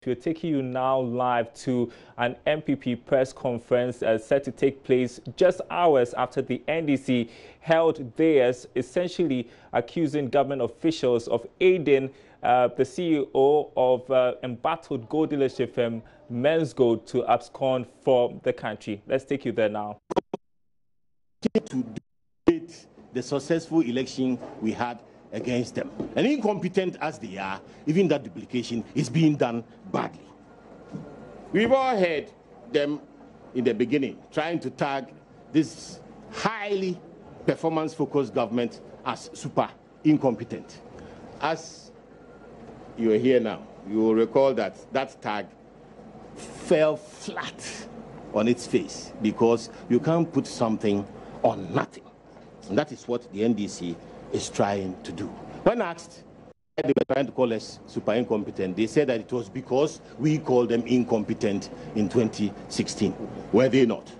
We're taking you now live to an MPP press conference set to take place just hours after the NDC held theirs, essentially accusing government officials of aiding the CEO of embattled gold dealership firm Menzgold to abscond from the country. Let's take you there now. To debate the successful election we had against them. And incompetent as they are, even that duplication is being done badly. We've all heard them in the beginning trying to tag this highly performance-focused government as super incompetent. As you are here now, you will recall that that tag fell flat on its face because you can't put something on nothing. And that is what the NDC is trying to do. When asked why they were trying to call us super incompetent, they said that it was because we called them incompetent in 2016. Were they not?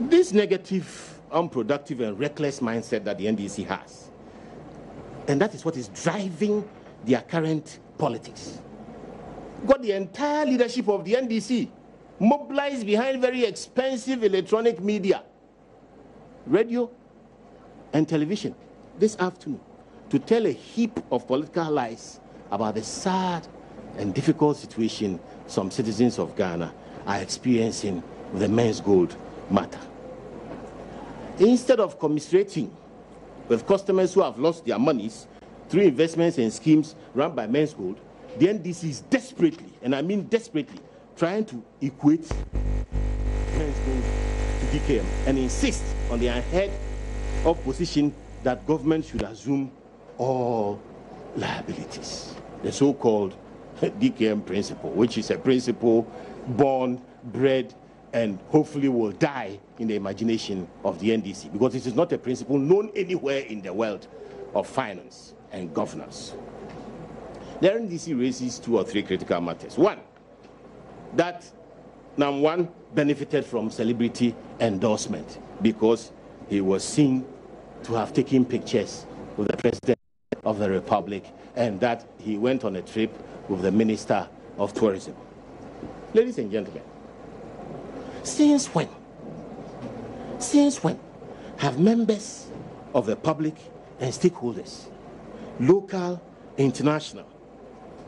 This negative, unproductive, and reckless mindset that the NDC has, and that is what is driving their current politics. Got the entire leadership of the NDC mobilized behind very expensive electronic media, radio, and television this afternoon to tell a heap of political lies about the sad and difficult situation some citizens of Ghana are experiencing with the Menzgold matter. Instead of commiserating with customers who have lost their monies through investments and schemes run by Menzgold, the NDC is desperately, and I mean desperately, trying to equate Menzgold to DKM and insist on the unheard of position that government should assume all liabilities. The so-called DKM principle, which is a principle born, bred, and hopefully will die in the imagination of the NDC, because it is not a principle known anywhere in the world of finance and governance. The NDC raises 2 or 3 critical matters. One, that number one benefited from celebrity endorsement because he was seen to have taken pictures with the President of the Republic and that he went on a trip with the Minister of Tourism. Ladies and gentlemen, since when have members of the public and stakeholders, local, international,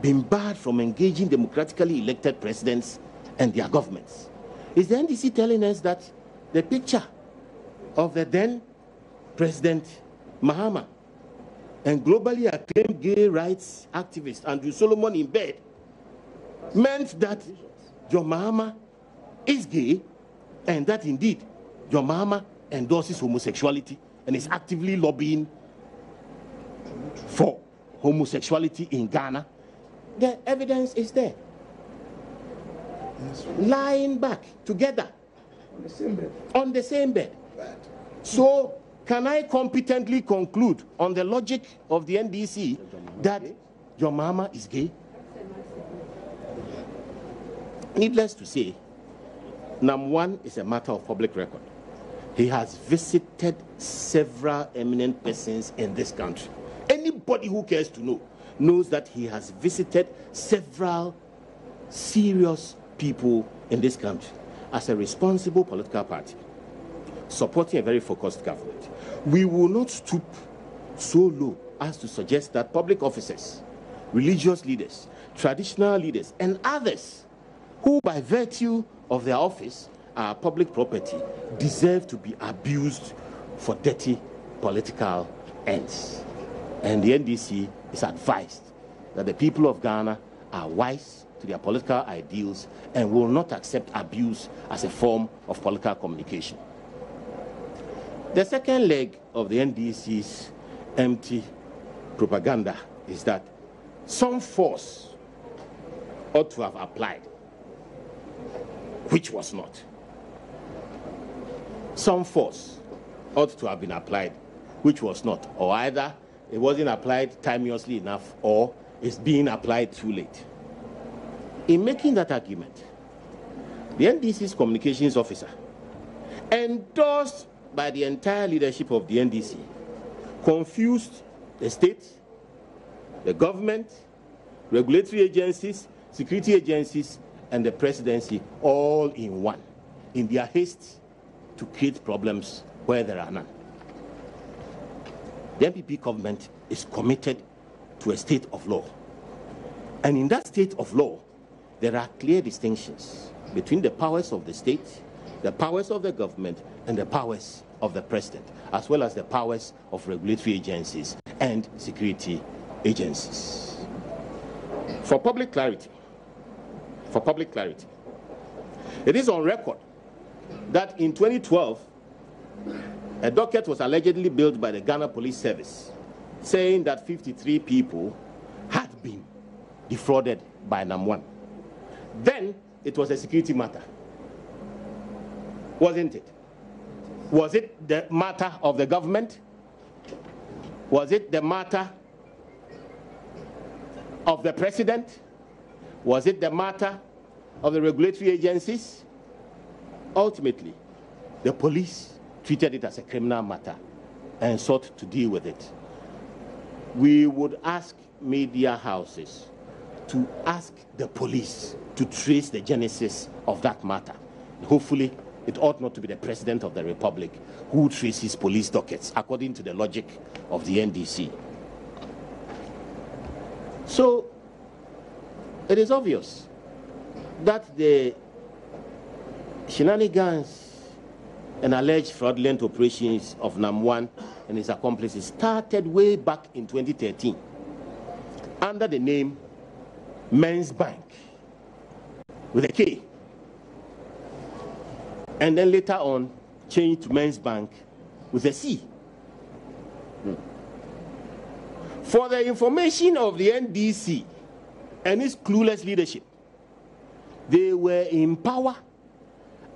been barred from engaging democratically elected presidents and their governments? Is the NDC telling us that the picture of the then President Mahama and globally acclaimed gay rights activist Andrew Solomon in bed meant that John Mahama is gay and that indeed John Mahama endorses homosexuality and is actively lobbying for homosexuality in Ghana? The evidence is there. Lying back together on the same bed. So, can I competently conclude on the logic of the NDC that your mama is gay? Needless to say, number one is a matter of public record. He has visited several eminent persons in this country. Anybody who cares to know knows that he has visited several serious people in this country as a responsible political party, supporting a very focused government. We will not stoop so low as to suggest that public officers, religious leaders, traditional leaders, and others who by virtue of their office are public property deserve to be abused for dirty political ends. And the NDC is advised that the people of Ghana are wise to their political ideals and will not accept abuse as a form of political communication. The second leg of the NDC's empty propaganda is that some force ought to have applied, which was not. Some force ought to have been applied, which was not. Or either it wasn't applied timeously enough or it's being applied too late. In making that argument, the NDC's communications officer, endorsed by the entire leadership of the NDC, confused the state, the government, regulatory agencies, security agencies, and the presidency all in one, in their haste to create problems where there are none. The NPP government is committed to a state of law. And in that state of law, there are clear distinctions between the powers of the state, the powers of the government, and the powers of the president, as well as the powers of regulatory agencies and security agencies. For public clarity, it is on record that in 2012, a docket was allegedly built by the Ghana Police Service saying that 53 people had been defrauded by NAM1. Then it was a security matter, wasn't it? Was it the matter of the government? Was it the matter of the president? Was it the matter of the regulatory agencies? Ultimately, the police treated it as a criminal matter and sought to deal with it. We would ask media houses to ask the police to trace the genesis of that matter. Hopefully, it ought not to be the President of the Republic who traces police dockets according to the logic of the NDC. So, it is obvious that the shenanigans and alleged fraudulent operations of NAM1 and his accomplices started way back in 2013 under the name Menzbank with a K, and then later on changed to Menzbank with a C. For the information of the NDC and its clueless leadership, they were in power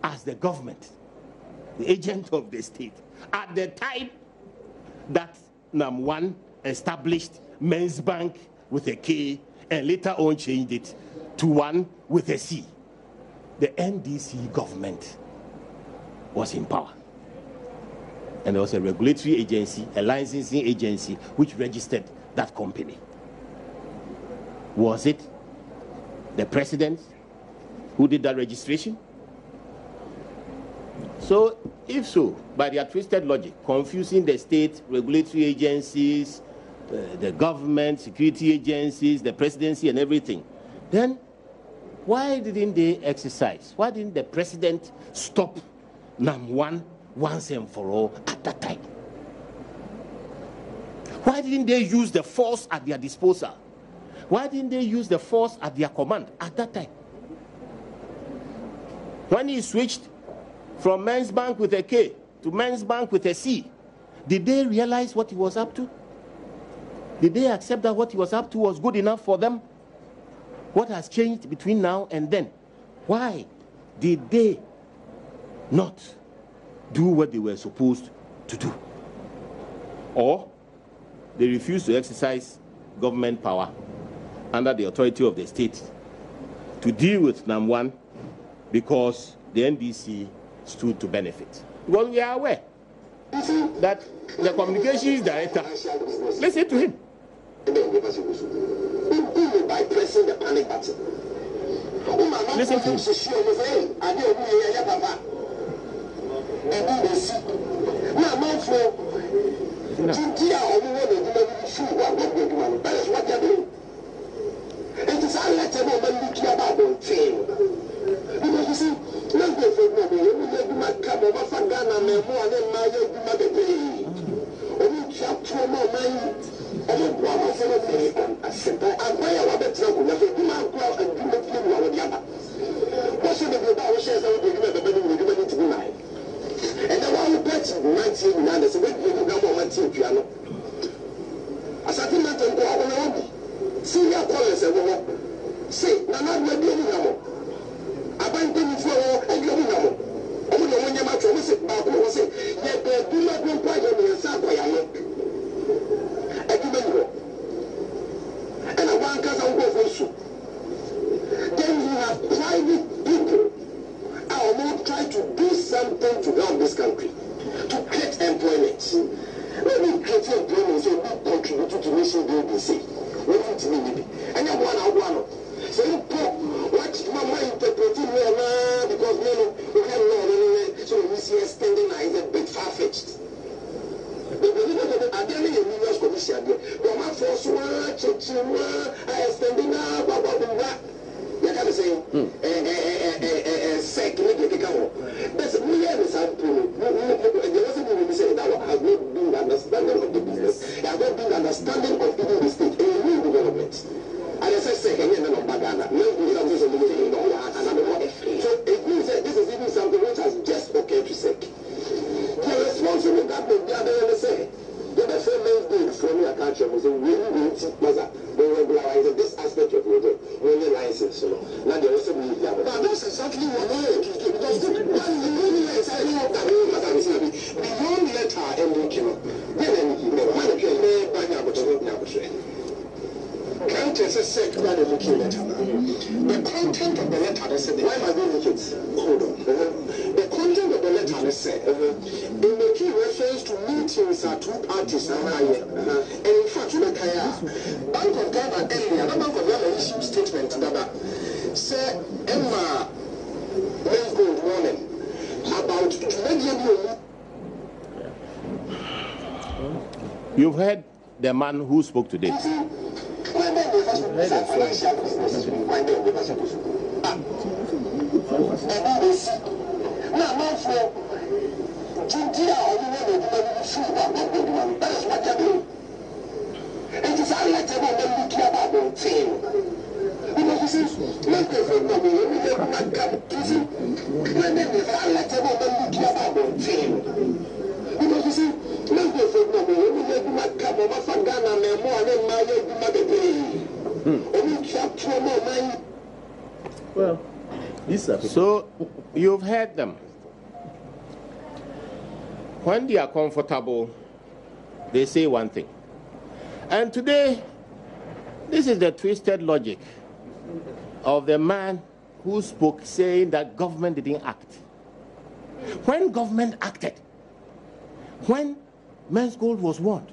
as the government, the agent of the state, at the time that NAM1 established Menzbank with a K and later on changed it to one with a C. The NDC government was in power. And there was a regulatory agency, a licensing agency, which registered that company. Was it the president who did that registration? So, if so, by their twisted logic, confusing the state, regulatory agencies, the government, security agencies, the presidency and everything, then why didn't they exercise? Why didn't the president stop NAM1 once and for all at that time? Why didn't they use the force at their disposal? Why didn't they use the force at their command at that time? When he switched from Menzbank with a K to Menzbank with a C, did they realize what he was up to? Did they accept that what he was up to was good enough for them? What has changed between now and then? Why did they not do what they were supposed to do? Or they refused to exercise government power under the authority of the state to deal with NAM1 because the NDC stood to benefit. Because we are aware that the communications director, listen to him. By pressing the panic button. Listen to him. It is our letter when we about the train. Because you see, let's go for me. My come over for Ghana, my more than my baby. Only chap to my mind. And you go over for me. I said, I'm going to have a trouble. Never do my crowd and do not feel our yama. What should the Bible says? I will give you the baby with you to night. And the one who bet 19 is a big number of my piano. As I think that I'm going to see your colors and what say, Nana, we're doing no. Abandon for and you know. Only when you're much almost about what say, yet they do not go by your son by a look. And I want us to go for you. Then you have private people are not trying to do something to help this country, to create employment. When we create employment, so we contribute to nation building, say, what to me, and then one. So you You've heard the man who spoke today. Well, so you've heard them. When they are comfortable, they say one thing. And today, this is the twisted logic of the man who spoke saying that government didn't act. When government acted, when Menzgold was warned,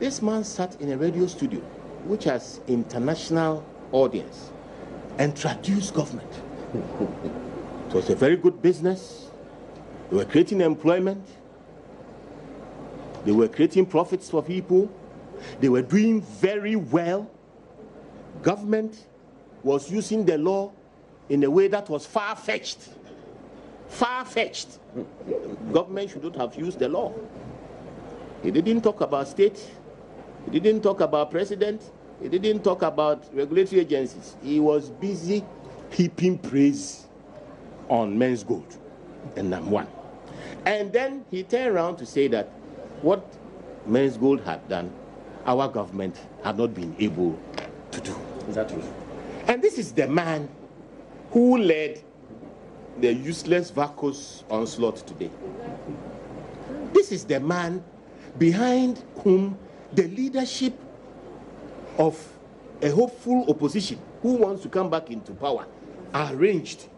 this man sat in a radio studio which has international audience and traduced government. It was a very good business. They were creating employment. They were creating profits for people. They were doing very well. Government was using the law in a way that was far-fetched. Far-fetched. Government should not have used the law. He didn't talk about state. He didn't talk about president. He didn't talk about regulatory agencies. He was busy heaping praise on Menzgold and NAM1. And then he turned around to say that what Menzgold had done, our government had not been able to do. Is that true? And this is the man who led the useless vacuous onslaught today. This is the man behind whom the leadership of a hopeful opposition who wants to come back into power are arranged,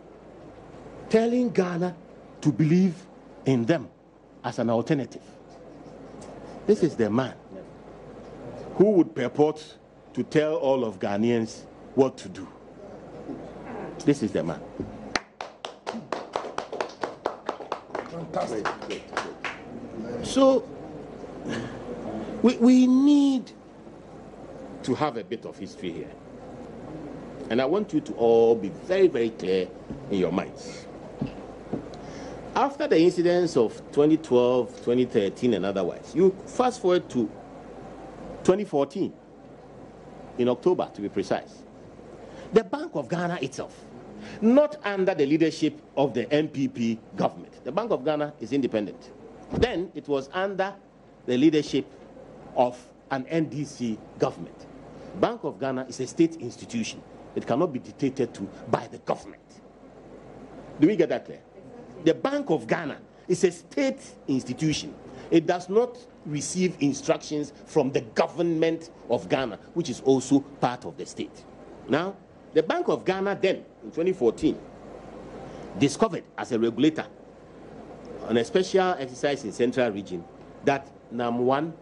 telling Ghana to believe in them as an alternative. This is the man who would purport to tell all of Ghanaians what to do. This is the man. Fantastic. So, we need to have a bit of history here. And I want you to all be very, very clear in your minds. After the incidents of 2012, 2013, and otherwise, you fast forward to 2014, in October to be precise. The Bank of Ghana itself, not under the leadership of the MPP government. The Bank of Ghana is independent. Then it was under the leadership of an NDC government. Bank of Ghana is a state institution. It cannot be dictated to by the government. Do we get that clear? The Bank of Ghana is a state institution. It does not receive instructions from the government of Ghana, which is also part of the state. Now, the Bank of Ghana then, in 2014, discovered as a regulator on a special exercise in Central Region that NAM1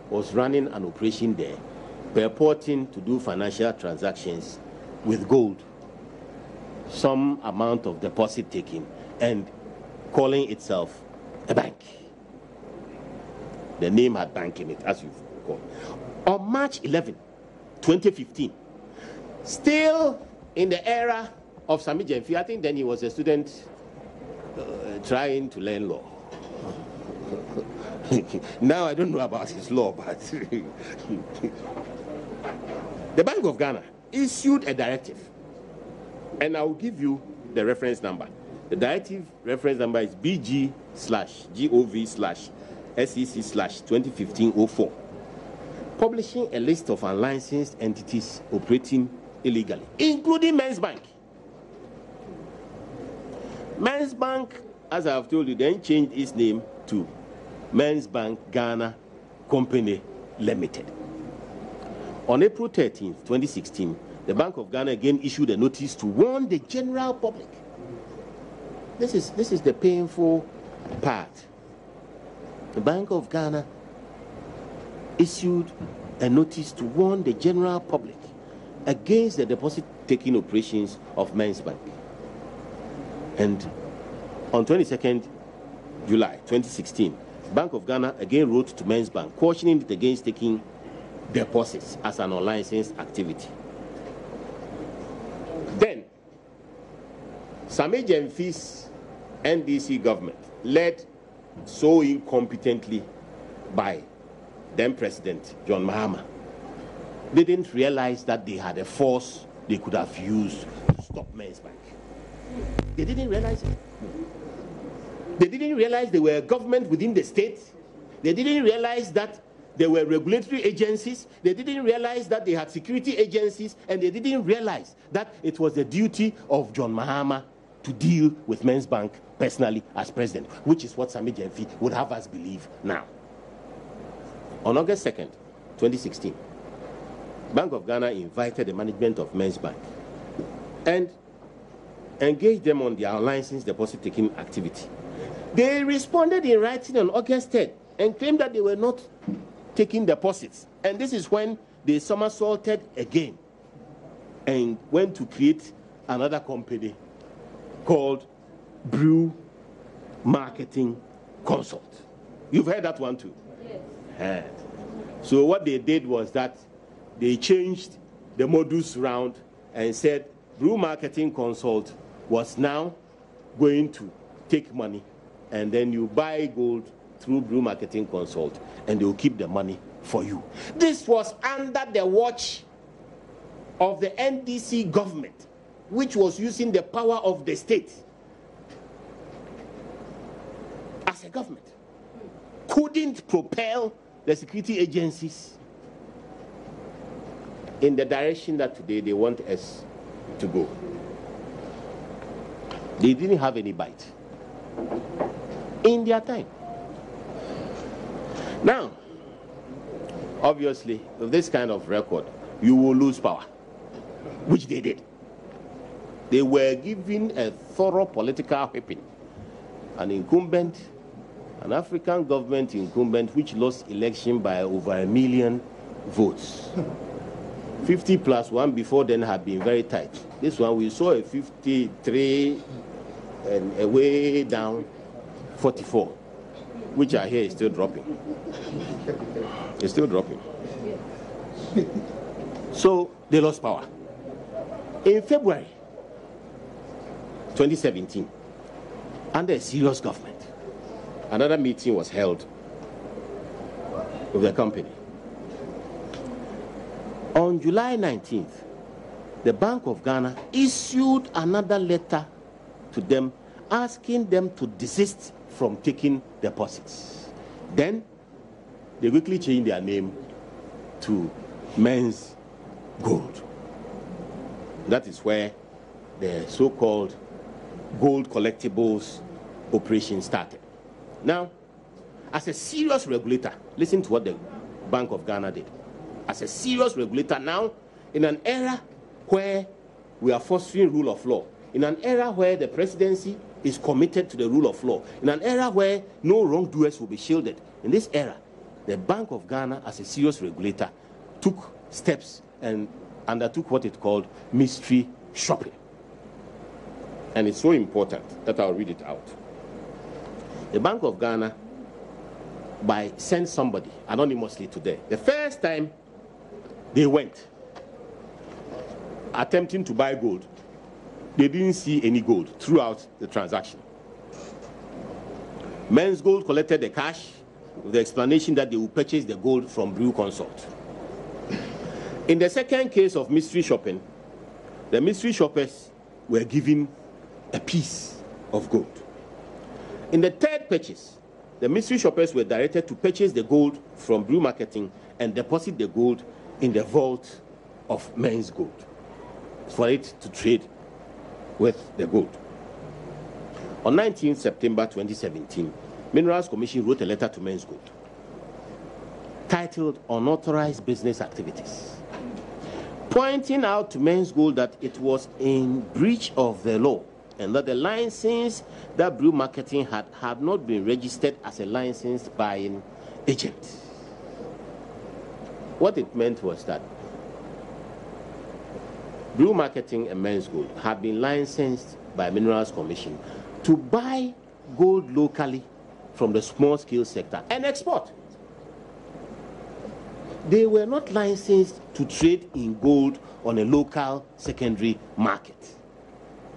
was running an operation there, purporting to do financial transactions with gold, some amount of deposit taking, and calling itself a bank. The name had bank in it, as you've recall. On March 11, 2015, still in the era of Sami Gyamfi, I think then he was a student trying to learn law. Now I don't know about his law, but the Bank of Ghana issued a directive, and I will give you the reference number. The directive reference number is BG/GOV/SEC/2015-04, publishing a list of unlicensed entities operating illegally, including Men's Bank. Men's Bank, as I have told you, then changed its name to Men's Bank Ghana Company Limited. On April 13, 2016, the Bank of Ghana again issued a notice to warn the general public. This is the painful part. The Bank of Ghana issued a notice to warn the general public against the deposit-taking operations of Men's Bank. And on 22nd July 2016, Bank of Ghana again wrote to Men's Bank, cautioning it against taking deposits as an unlicensed activity. Then, Sami Gyamfi's NDC government, led so incompetently by then President John Mahama, didn't realize that they had a force they could have used to stop Men's Bank. They didn't realize it. They didn't realize they were a government within the state. They didn't realize that there were regulatory agencies. They didn't realize that they had security agencies. And they didn't realize that it was the duty of John Mahama to deal with Men's Bank personally as president, which is what Sami Gyamfi would have us believe now. On August 2nd, 2016, Bank of Ghana invited the management of Men's Bank and engaged them on their unlicensed deposit-taking activity. They responded in writing on August 3rd and claimed that they were not taking deposits. And this is when they somersaulted again and went to create another company called Brew Marketing Consult. You've heard that one too? Yes. So what they did was that they changed the modus round and said Brew Marketing Consult was now going to take money, and then you buy gold through Brew Marketing Consult, and they will keep the money for you. This was under the watch of the NDC government, which was using the power of the state as a government. Couldn't propel the security agencies in the direction that today they want us to go. They didn't have any bite in their time. Now, obviously, with this kind of record, you will lose power, which they did. They were given a thorough political whipping. An incumbent, an African government incumbent, which lost election by over 1 million votes. 50 plus one before then had been very tight. This one we saw a 53 and a way down 44, which I hear is still dropping. It's still dropping. So they lost power. In February 2017, under a serious government, another meeting was held with the company. On July 19th, the Bank of Ghana issued another letter to them asking them to desist from taking deposits. Then they quickly changed their name to Menzgold. That is where the so-called gold collectibles operation started. Now, as a serious regulator, listen to what the Bank of Ghana did. As a serious regulator now, in an era where we are fostering rule of law, in an era where the presidency is committed to the rule of law, in an era where no wrongdoers will be shielded, in this era, the Bank of Ghana, as a serious regulator, took steps and undertook what it called mystery shopping. And it's so important that I'll read it out. The Bank of Ghana sent somebody anonymously to there. The first time they went, attempting to buy gold, they didn't see any gold throughout the transaction. Menzgold collected the cash with the explanation that they will purchase the gold from Brew Consult. In the second case of mystery shopping, the mystery shoppers were given a piece of gold. In the third purchase, the mystery shoppers were directed to purchase the gold from Brew Marketing and deposit the gold in the vault of Menzgold for it to trade with the gold. On 19 September 2017, Minerals Commission wrote a letter to Menzgold titled Unauthorized Business Activities, pointing out to Menzgold that it was in breach of the law and that the license that Brew Marketing had not been registered as a licensed buying agent. What it meant was that Brew Marketing and Menzgold had been licensed by Minerals Commission to buy gold locally from the small-scale sector and export. They were not licensed to trade in gold on a local secondary market.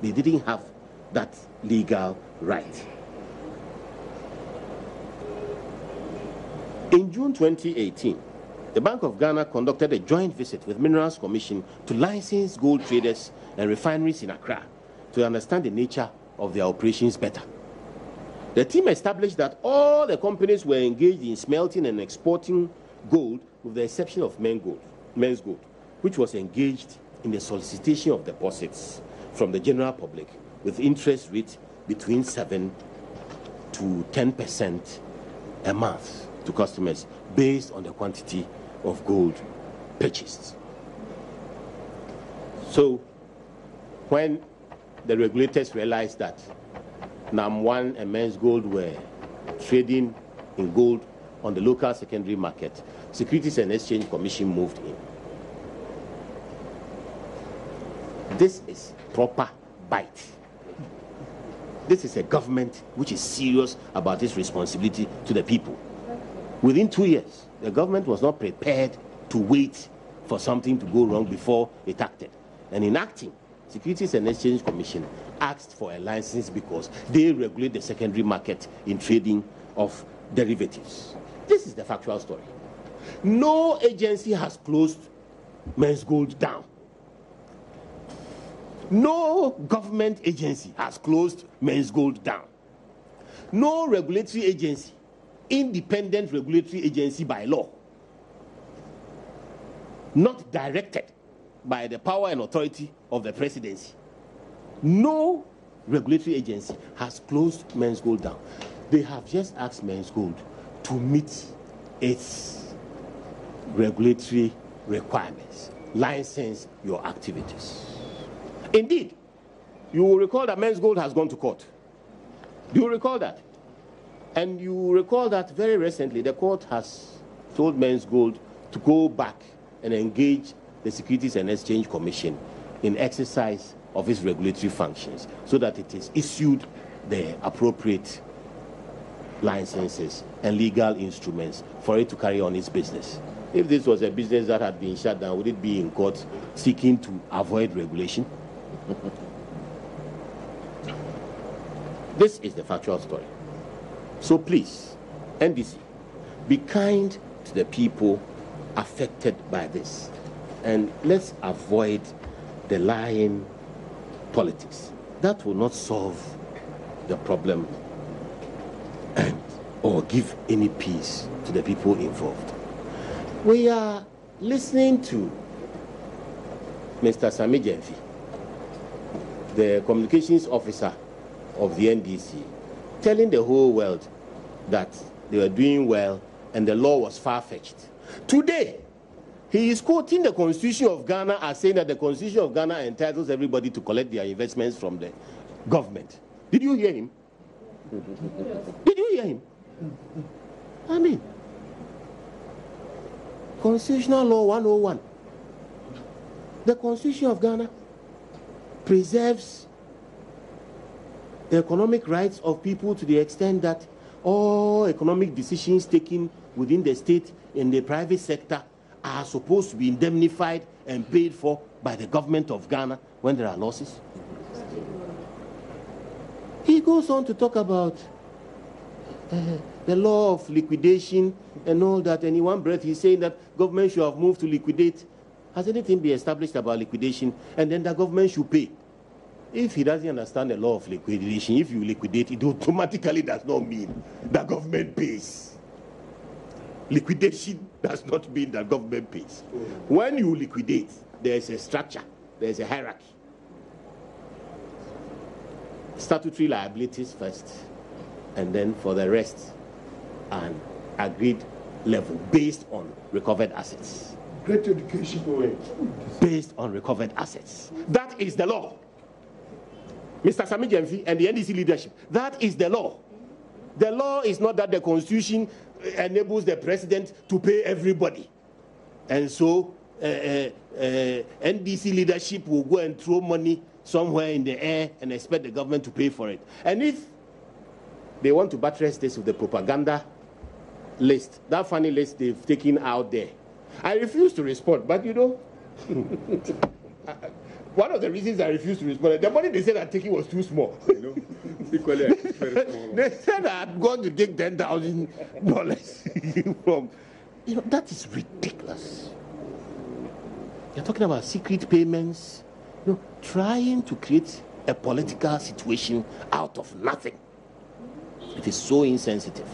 They didn't have that legal right. In June 2018, the Bank of Ghana conducted a joint visit with Minerals Commission to license gold traders and refineries in Accra to understand the nature of their operations better. The team established that all the companies were engaged in smelting and exporting gold with the exception of Menzgold, which was engaged in the solicitation of deposits from the general public with interest rates between 7 to 10% a month to customers based on the quantity of gold purchased. So when the regulators realized that NAM1 and Menzgold were trading in gold on the local secondary market, Securities and Exchange Commission moved in. This is proper bite. This is a government which is serious about its responsibility to the people. Within 2 years, the government was not prepared to wait for something to go wrong before it acted. And in acting, Securities and Exchange Commission asked for a license because they regulate the secondary market in trading of derivatives. This is the factual story. No agency has closed Menzgold down. No government agency has closed Menzgold down. No regulatory agency, independent regulatory agency by law, not directed by the power and authority of the presidency, no regulatory agency has closed Menzgold down. They have just asked Menzgold to meet its regulatory requirements, license your activities. Indeed, you will recall that Menzgold has gone to court. Do you recall that? And you recall that very recently the court has told Menzgold to go back and engage the Securities and Exchange Commission in exercise of its regulatory functions so that it is issued the appropriate licenses and legal instruments for it to carry on its business. If this was a business that had been shut down, would it be in court seeking to avoid regulation? This is the factual story. So please, NDC, be kind to the people affected by this. And let's avoid the lying politics. That will not solve the problem and or give any peace to the people involved. We are listening to Mr. Sami Jenfi, the communications officer of the NDC, telling the whole world that they were doing well and the law was far-fetched. Today, he is quoting the Constitution of Ghana as saying that the Constitution of Ghana entitles everybody to collect their investments from the government. Did you hear him? Did you hear him? I mean, Constitutional Law 101. The Constitution of Ghana preserves the economic rights of people to the extent that all economic decisions taken within the state and the private sector are supposed to be indemnified and paid for by the government of Ghana when there are losses? He goes on to talk about the law of liquidation and all that, and in one breath he's saying that government should have moved to liquidate. Has anything been established about liquidation? And then the government should pay. If he doesn't understand the law of liquidation, if you liquidate, it automatically does not mean the government pays. Liquidation does not mean that government pays. When you liquidate, there's a structure, there's a hierarchy. Statutory liabilities first, and then for the rest, an agreed level based on recovered assets. Great education. Based on recovered assets. That is the law. Mr. Sami Jemfi and the NDC leadership, that is the law. The law is not that the Constitution enables the president to pay everybody. And so NDC leadership will go and throw money somewhere in the air and expect the government to pay for it. And if they want to buttress this with the propaganda list, that funny list they've taken out there, I refuse to respond, but you know, one of the reasons I refused to respond, the money they said I'm taking was too small. You know? Equally, very small. They said I'm going to take $10,000 from. You know, that is ridiculous. You're talking about secret payments, you know, trying to create a political situation out of nothing. It is so insensitive.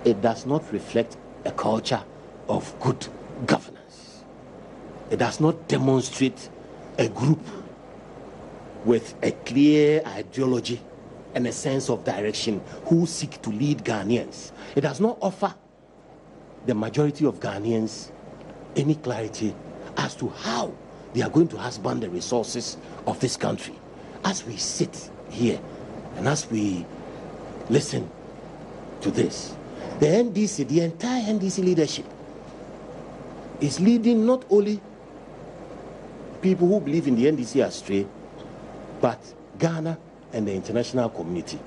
It does not reflect a culture of good governance. It does not demonstrate a group with a clear ideology and a sense of direction who seek to lead Ghanaians. It does not offer the majority of Ghanaians any clarity as to how they are going to husband the resources of this country. As we sit here and as we listen to this, the NDC, the entire NDC leadership, is leading not only people who believe in the NDC astray, but Ghana and the international community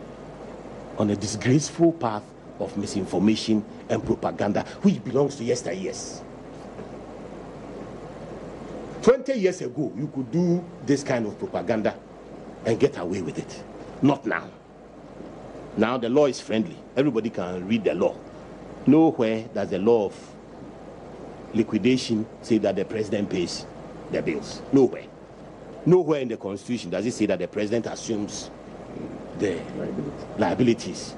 on a disgraceful path of misinformation and propaganda, which belongs to yesteryears. 20 years ago, you could do this kind of propaganda and get away with it. Not now. Now the law is friendly. Everybody can read the law. Nowhere does the law of liquidation say that the president pays the bills. Nowhere. Nowhere in the Constitution does it say that the president assumes the liabilities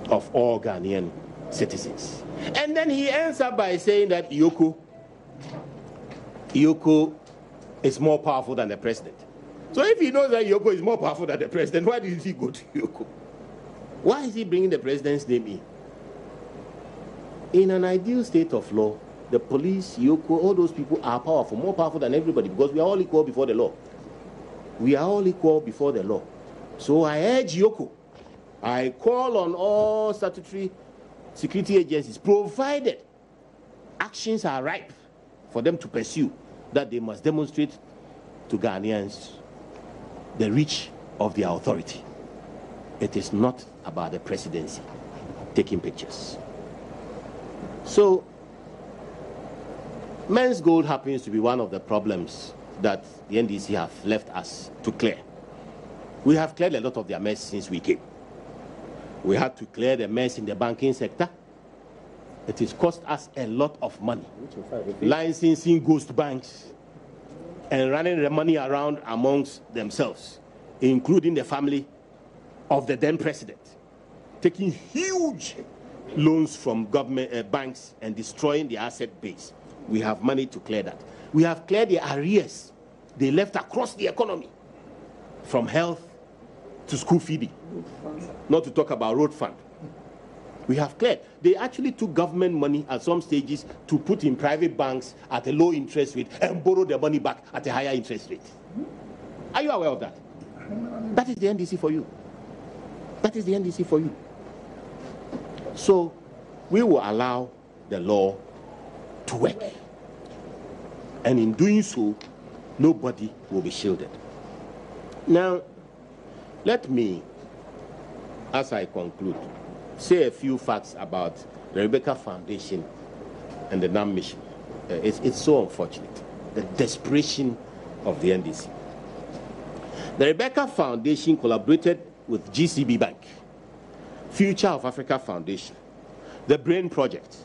of all Ghanaian citizens. And then he ends up by saying that Yoko is more powerful than the president. So if he knows that Yoko is more powerful than the president, why did he go to Yoko? Why is he bringing the president's name in? In an ideal state of law, the police, Yoko, all those people are powerful, more powerful than everybody, because we are all equal before the law. We are all equal before the law. So I urge Yoko, I call on all statutory security agencies, provided actions are ripe for them to pursue, that they must demonstrate to Ghanaians the reach of their authority. It is not about the presidency taking pictures. So, Menzgold happens to be one of the problems that the NDC have left us to clear. We have cleared a lot of their mess since we came. We had to clear the mess in the banking sector. It has cost us a lot of money. Licensing ghost banks and running the money around amongst themselves, including the family of the then president, taking huge loans from government banks and destroying the asset base. We have money to clear that. We have cleared the arrears they left across the economy, from health to school feeding, not to talk about road fund. We have cleared. They actually took government money at some stages to put in private banks at a low interest rate and borrow the money back at a higher interest rate. Are you aware of that? That is the NDC for you. That is the NDC for you. So we will allow the law to work. And in doing so, nobody will be shielded. Now, let me, as I conclude, say a few facts about the Rebecca Foundation and the NAM mission. It's so unfortunate, the desperation of the NDC. The Rebecca Foundation collaborated with GCB Bank, Future of Africa Foundation, the BRAIN Project,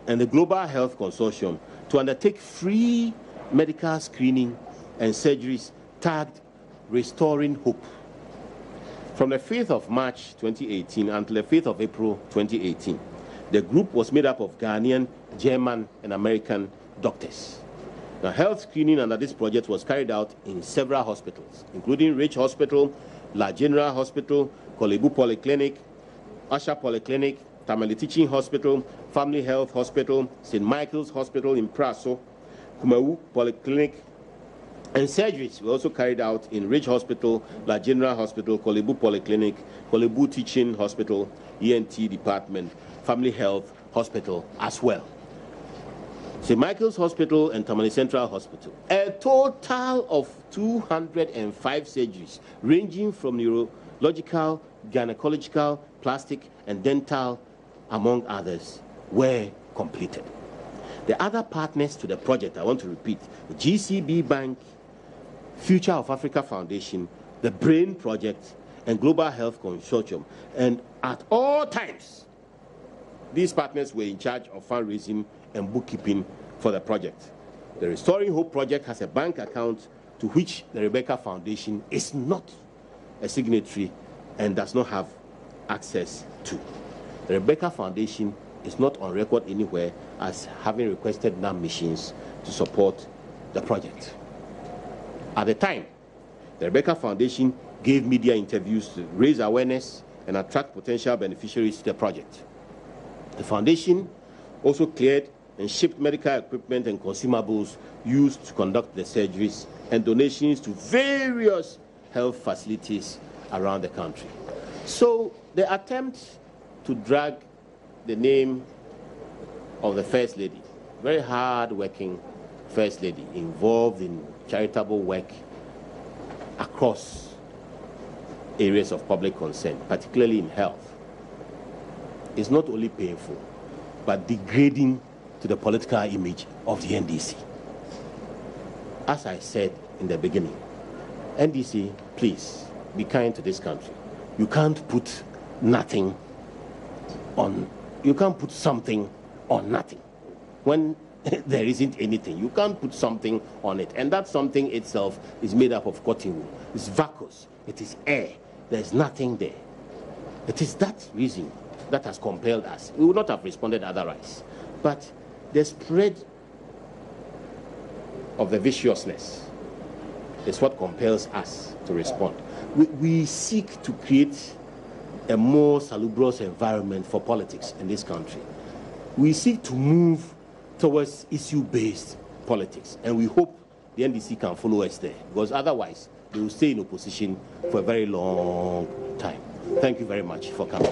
and the Global Health Consortium to undertake free medical screening and surgeries tagged Restoring Hope. From the 5th of March 2018 until the 5th of April 2018, the group was made up of Ghanaian, German, and American doctors. Now, health screening under this project was carried out in several hospitals, including Rich Hospital, La General Hospital, Kolebu Polyclinic, Usher Polyclinic, Tamale Teaching Hospital, Family Health Hospital, St. Michael's Hospital in Praso, Kumawu Polyclinic, and surgeries were also carried out in Ridge Hospital, La General Hospital, Kolebu Polyclinic, Kolebu Teaching Hospital, ENT Department, Family Health Hospital as well. St. Michael's Hospital and Tamale Central Hospital. A total of 205 surgeries ranging from neurological, gynecological, plastic, and dental, among others, were completed. The other partners to the project, I want to repeat, the GCB Bank, Future of Africa Foundation, the BRAIN Project, and Global Health Consortium. And at all times, these partners were in charge of fundraising and bookkeeping for the project. The Restoring Hope project has a bank account to which the Rebecca Foundation is not a signatory and does not have access to. The Rebecca Foundation is not on record anywhere as having requested NAM missions to support the project. At the time, the Rebecca Foundation gave media interviews to raise awareness and attract potential beneficiaries to the project. The foundation also cleared and shipped medical equipment and consumables used to conduct the surgeries and donations to various health facilities around the country. So the attempt to drag the name of the First Lady, very hard-working First Lady, involved in charitable work across areas of public concern, particularly in health, is not only painful, but degrading to the political image of the NDC. As I said in the beginning, NDC, please be kind to this country. You can't put nothing on, you can't put something on nothing. When there isn't anything, you can't put something on it. And that something itself is made up of cotton wool. It's vacuous. It is air. There's nothing there. It is that reason that has compelled us. We would not have responded otherwise. But the spread of the viciousness is what compels us to respond. We seek to create a more salubrious environment for politics in this country. We seek to move towards issue-based politics, and we hope the NDC can follow us there, because otherwise they will stay in opposition for a very long time. Thank you very much for coming.